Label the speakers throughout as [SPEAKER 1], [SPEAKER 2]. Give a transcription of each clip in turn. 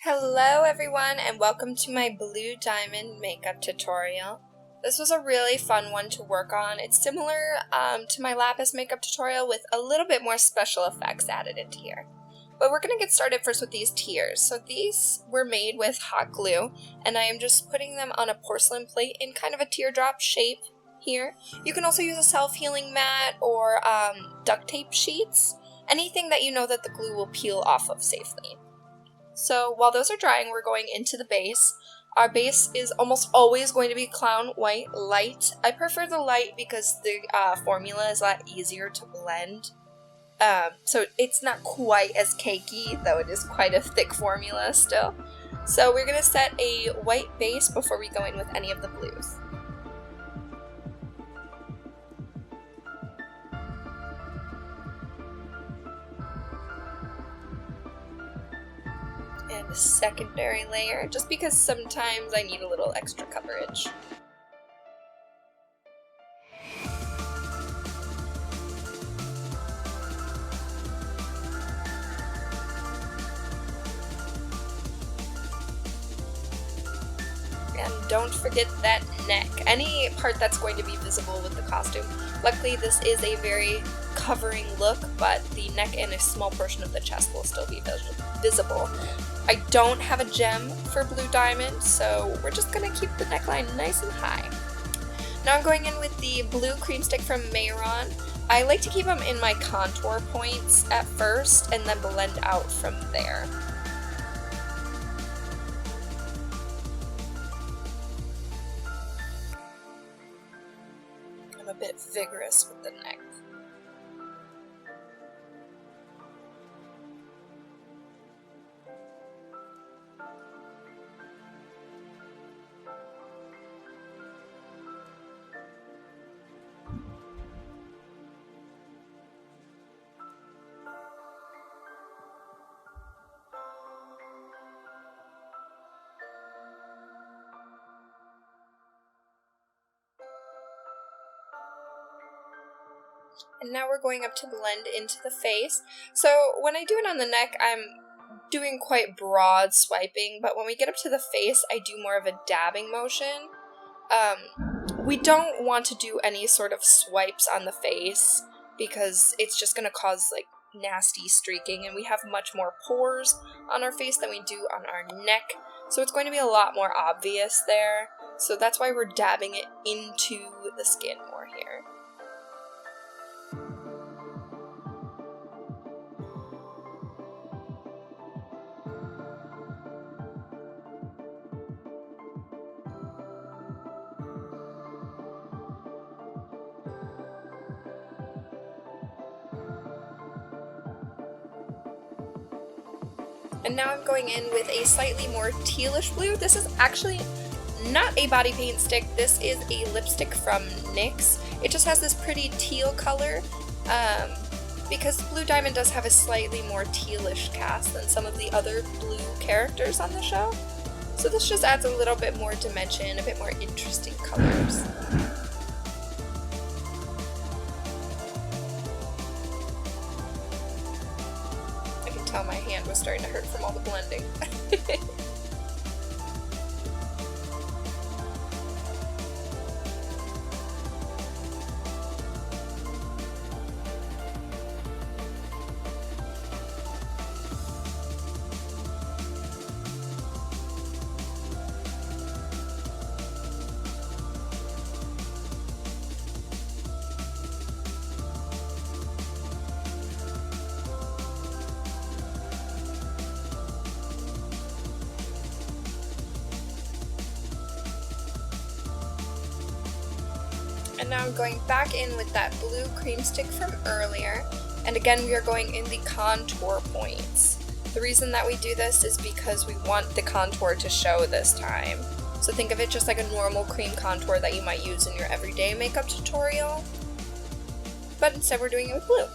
[SPEAKER 1] Hello everyone and welcome to my blue diamond makeup tutorial. This was a really fun one to work on. It's similar to my lapis makeup tutorial with a little bit more special effects added into here. But we're going to get started first with these tiers. So these were made with hot glue and I am just putting them on a porcelain plate in kind of a teardrop shape here. You can also use a self-healing mat or duct tape sheets. Anything that you know that the glue will peel off of safely. So while those are drying, we're going into the base. Our base is almost always going to be Clown White Light. I prefer the light because the formula is a lot easier to blend. So it's not quite as cakey, though it is quite a thick formula still. So we're going to set a white base before we go in with any of the blues. And a secondary layer, just because sometimes I need a little extra coverage. And don't forget that neck, any part that's going to be visible with the costume. Luckily this is a very covering look, but the neck and a small portion of the chest will still be visible. I don't have a gem for blue diamond, so we're just going to keep the neckline nice and high. Now I'm going in with the blue cream stick from Mehron. I like to keep them in my contour points at first and then blend out from there. I'm a bit vigorous with the neck. And now we're going up to blend into the face. So when I do it on the neck, I'm doing quite broad swiping, but when we get up to the face, I do more of a dabbing motion. We don't want to do any sort of swipes on the face because it's just going to cause like nasty streaking, and we have much more pores on our face than we do on our neck, so it's going to be a lot more obvious there. So that's why we're dabbing it into the skin more here. And now I'm going in with a slightly more tealish blue. This is actually not a body paint stick, this is a lipstick from NYX. It just has this pretty teal color, because Blue Diamond does have a slightly more tealish cast than some of the other blue characters on the show. So this just adds a little bit more dimension, a bit more interesting colors. My hand was starting to hurt from all the blending. And now I'm going back in with that blue cream stick from earlier, and again we are going in the contour points. The reason that we do this is because we want the contour to show this time. So think of it just like a normal cream contour that you might use in your everyday makeup tutorial, but instead we're doing it with blue.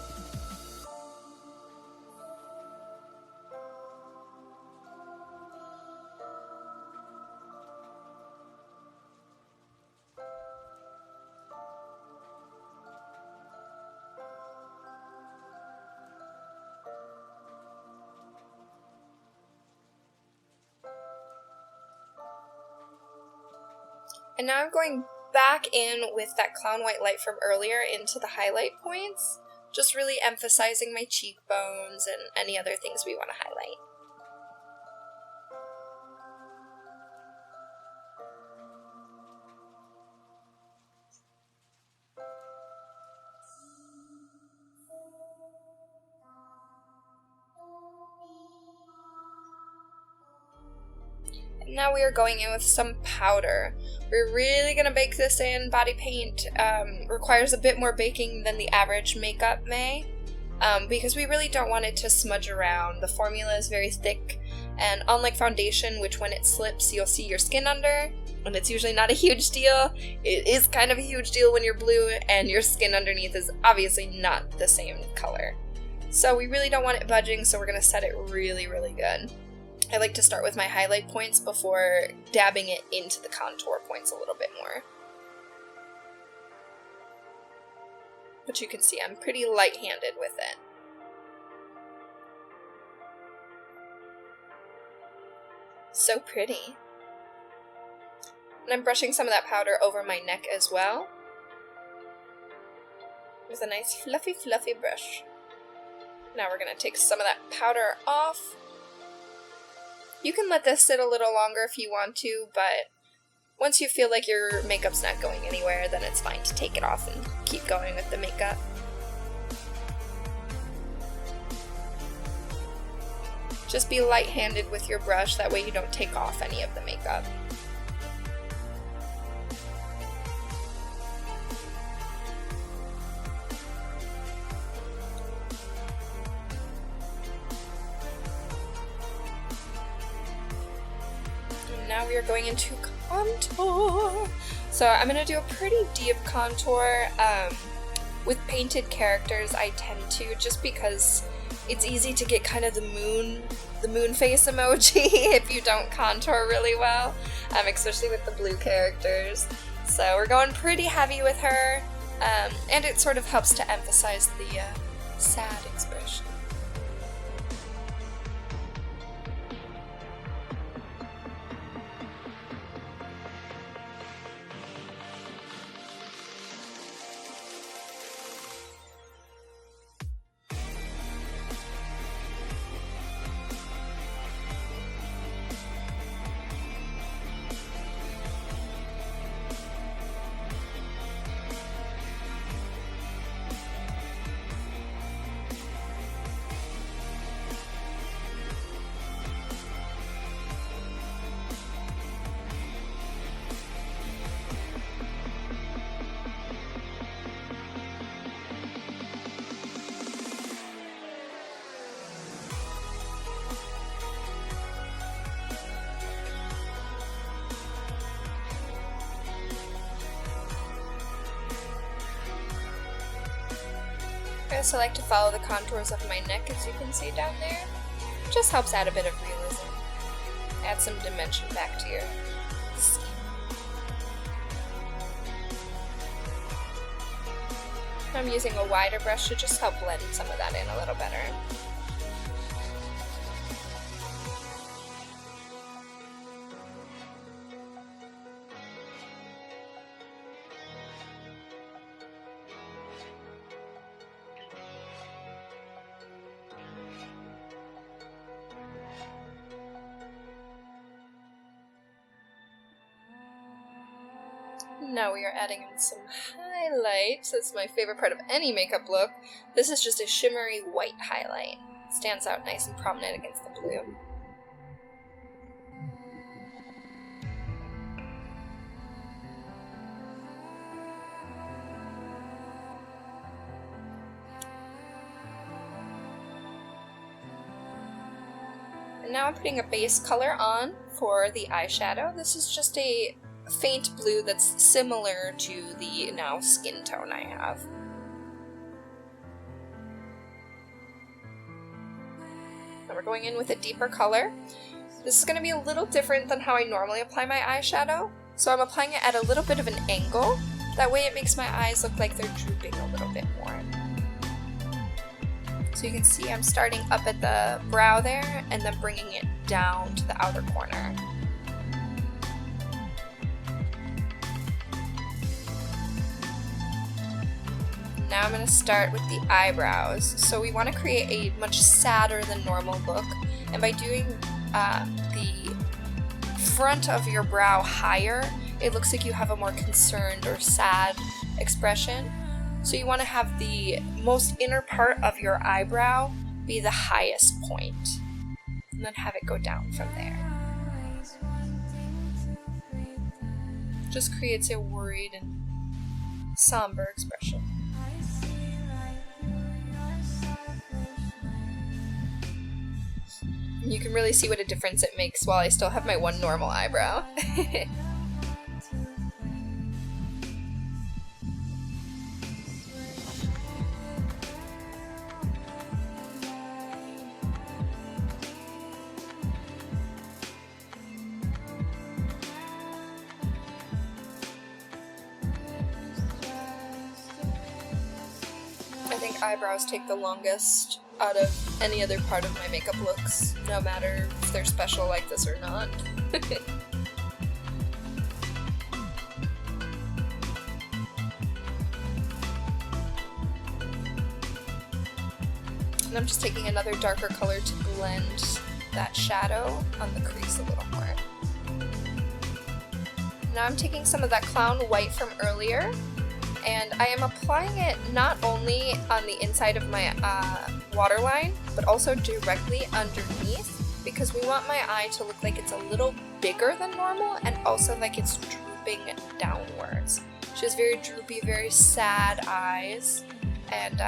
[SPEAKER 1] And now I'm going back in with that Clown White light from earlier into the highlight points, just really emphasizing my cheekbones and any other things we want to highlight. Now we are going in with some powder. We're really going to bake this in. Body paint requires a bit more baking than the average makeup may, because we really don't want it to smudge around. The formula is very thick, and unlike foundation, which when it slips you'll see your skin under, and it's usually not a huge deal, it is kind of a huge deal when you're blue and your skin underneath is obviously not the same color. So we really don't want it budging, so we're going to set it really, really good. I like to start with my highlight points before dabbing it into the contour points a little bit more. But you can see I'm pretty light-handed with it. So pretty. And I'm brushing some of that powder over my neck as well, with a nice fluffy, fluffy brush. Now we're going to take some of that powder off. You can let this sit a little longer if you want to, but once you feel like your makeup's not going anywhere, then it's fine to take it off and keep going with the makeup. Just be light-handed with your brush, that way you don't take off any of the makeup. Now we are going into contour. So I'm going to do a pretty deep contour. With painted characters I tend to, just because it's easy to get kind of the moon face emoji if you don't contour really well, especially with the blue characters. So we're going pretty heavy with her, and it sort of helps to emphasize the sad expression. I also like to follow the contours of my neck, as you can see down there. It just helps add a bit of realism. Add some dimension back to your skin. I'm using a wider brush to just help blend some of that in a little better. Now we are adding in some highlights. That's my favorite part of any makeup look. This is just a shimmery white highlight. It stands out nice and prominent against the blue. And now I'm putting a base color on for the eyeshadow. This is just a faint blue that's similar to the now skin tone I have. Now we're going in with a deeper color. This is going to be a little different than how I normally apply my eyeshadow, so I'm applying it at a little bit of an angle. That way it makes my eyes look like they're drooping a little bit more. So you can see I'm starting up at the brow there and then bringing it down to the outer corner. Now I'm going to start with the eyebrows. So we want to create a much sadder than normal look, and by doing the front of your brow higher, it looks like you have a more concerned or sad expression. So you want to have the most inner part of your eyebrow be the highest point, and then have it go down from there. Just creates a worried and somber expression. You can really see what a difference it makes while I still have my one normal eyebrow. I think eyebrows take the longest out of any other part of my makeup looks, no matter if they're special like this or not. And I'm just taking another darker color to blend that shadow on the crease a little more. Now I'm taking some of that Clown White from earlier, and I am applying it not only on the inside of my waterline, but also directly underneath, because we want my eye to look like it's a little bigger than normal and also like it's drooping downwards. She has very droopy, very sad eyes, and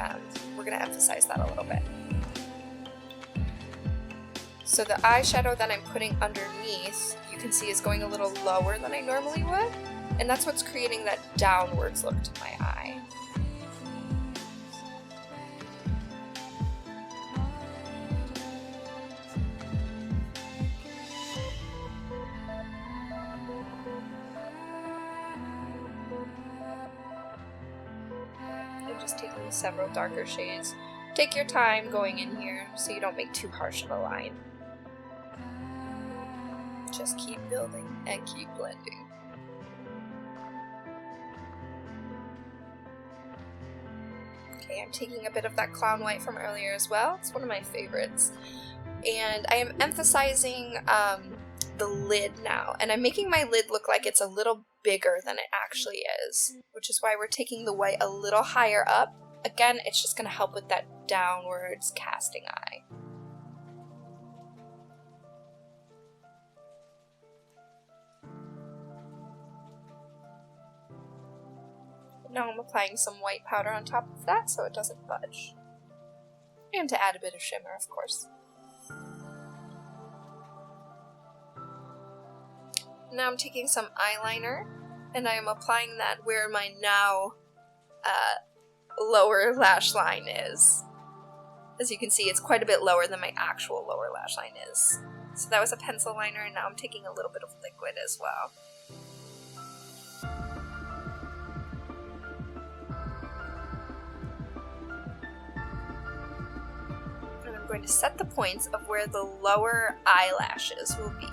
[SPEAKER 1] we're going to emphasize that a little bit. So the eyeshadow that I'm putting underneath, you can see is going a little lower than I normally would, and that's what's creating that downwards look to my eye. I'm just taking several darker shades. Take your time going in here so you don't make too harsh of a line. Just keep building and keep blending. Okay, I'm taking a bit of that Clown White from earlier as well. It's one of my favorites. And I am emphasizing the lid now. And I'm making my lid look like it's a little bigger than it actually is, which is why we're taking the white a little higher up. Again, it's just going to help with that downwards casting eye. Now I'm applying some white powder on top of that so it doesn't budge. And to add a bit of shimmer, of course. Now I'm taking some eyeliner, and I am applying that where my now lower lash line is. As you can see, it's quite a bit lower than my actual lower lash line is. So that was a pencil liner, and now I'm taking a little bit of liquid as well. And I'm going to set the points of where the lower eyelashes will be.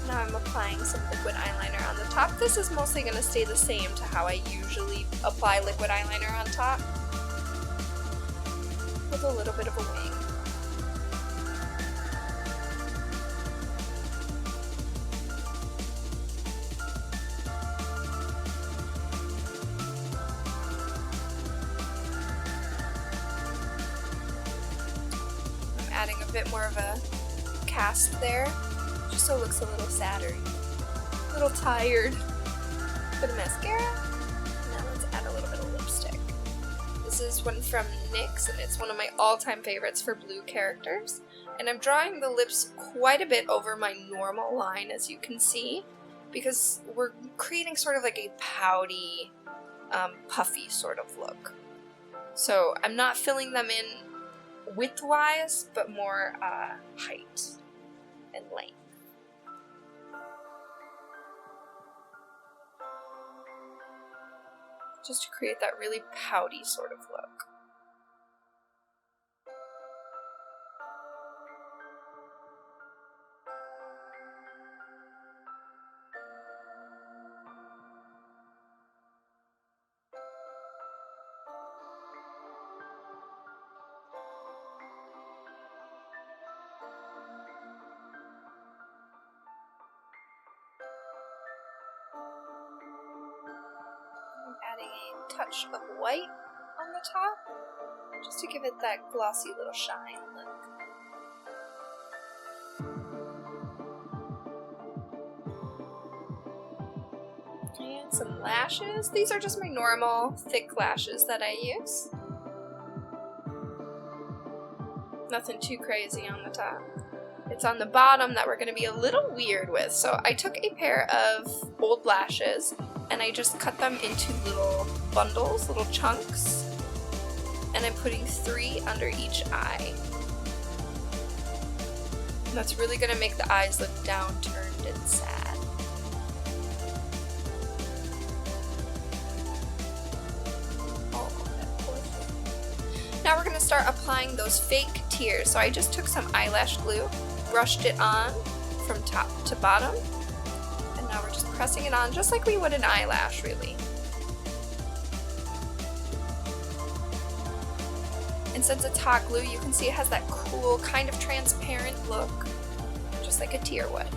[SPEAKER 1] Now I'm applying some liquid eyeliner on the top. This is mostly going to stay the same to how I usually apply liquid eyeliner on top, with a little bit of a wing. I'm adding a bit more of a cast there, just so it looks a little sadder, a little tired. Bit of mascara. Now let's add a little bit of lipstick. This is one from NYX, and it's one of my all-time favorites for blue characters. And I'm drawing the lips quite a bit over my normal line, as you can see, because we're creating sort of like a pouty, puffy sort of look. So I'm not filling them in width-wise, but more height and length. just to create that really pouty sort of look. Adding a touch of white on the top, just to give it that glossy little shine look. And some lashes. These are just my normal thick lashes that I use. Nothing too crazy on the top. It's on the bottom that we're going to be a little weird with. So I took a pair of old lashes and I just cut them into little bundles, little chunks, and I'm putting 3 under each eye. And that's really going to make the eyes look downturned and sad. Oh, that poor thing. Now we're going to start applying those fake tears. So I just took some eyelash glue, brushed it on from top to bottom, and now we're just pressing it on just like we would an eyelash, really. And since it's hot glue, you can see it has that cool, kind of transparent look, just like a tear would.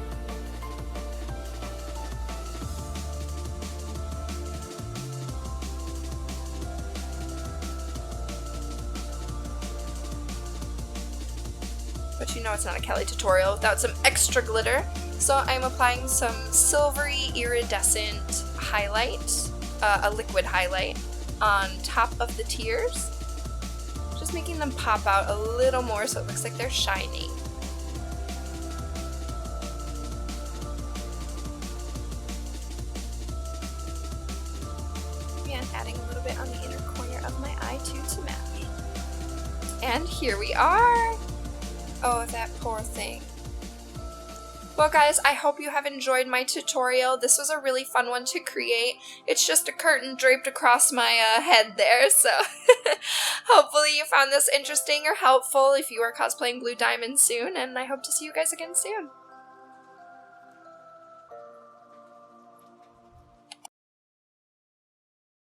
[SPEAKER 1] But you know it's not a Kelly tutorial without some extra glitter. So I'm applying some silvery iridescent highlight, a liquid highlight, on top of the tears. Just making them pop out a little more so it looks like they're shining. And adding a little bit on the inner corner of my eye too to match. And here we are! Oh, that poor thing. Well guys, I hope you have enjoyed my tutorial. This was a really fun one to create. It's just a curtain draped across my head there, so hopefully you found this interesting or helpful if you are cosplaying Blue Diamond soon, and I hope to see you guys again soon.